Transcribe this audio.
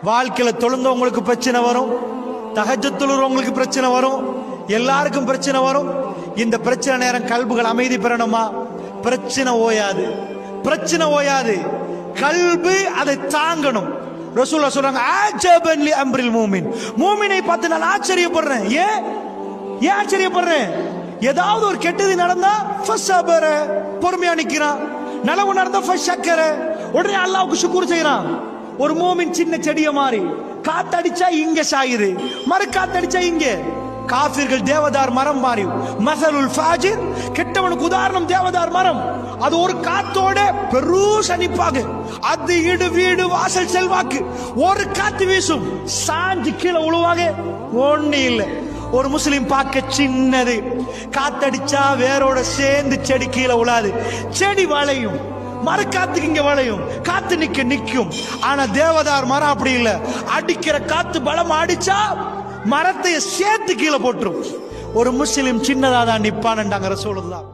வாழ்க்கையில தொழுந்தவங்களுக்கு பிரச்சனை வரும், தஹஜ்ஜுத் தொழுறவங்களுக்கு பிரச்சனை வரும், எல்லாருக்கும் பிரச்சனை வரும். இந்த பிரச்சனை நேரம் கல்புகள் அமைதி பெறணுமா? பிரச்சனை ஓயாது, பிரச்சனை ஓயாது. கல்பு அதை தாங்கணும். ரசூலுல்லாஹ் சொல்றாங்க, ஆஜபன் லி அம்ரில் மூமின். மூமினை பார்த்து நான் ஆச்சரியப்படுறேன். ஏன் ஆச்சரியப்படுறேன்? ஏதாவது ஒரு கெட்டது நடந்தா ஃபஸபர, பொறுமையா நிக்கிறான். நலவு நடந்தா ஃபஷக்கர, உடனே அல்லாஹ்வுக்கு ஷுக்ர் செய்யறான். ஒரு மூமின் சின்ன செடிய மாதிரி, காத்தடிச்சா இங்க சாயுது, மறு காத்தடிச்சா இங்க. காஃபிர்கள் தேவதார் மரம் மாறி, மஸலுல் ஃபாஜிர், கெட்டவனுக்கு உதாரணம் தேவதார் மரம். அது ஒரு காத்தோட பெருசனிப்பாக, அது இடு வீடு வாசல் செல்வாக்கு. ஒரு காத்து வீசும், சாஞ்சு கீழே உழுவாங்க, ஒண்ணு இல்லை. ஒரு முஸ்லிம் பார்க்க சின்னது, காத்தடிச்சா வேரோட சேர்ந்து செடி கீழே உழாது, செடி வளையும், மரக்காத்துக்கு இங்க வளையும், காத்து நிக்கும். ஆனா தேவதார் மரம் அப்படி இல்ல, அடிக்கிற காத்து பலம் அடிச்சா மரத்தை சேர்த்து கீழே போட்டுரும். ஒரு முஸ்லிம் சின்னதா தான் நிப்பான்னுட்டாங்க ரசூலுல்லாஹ்.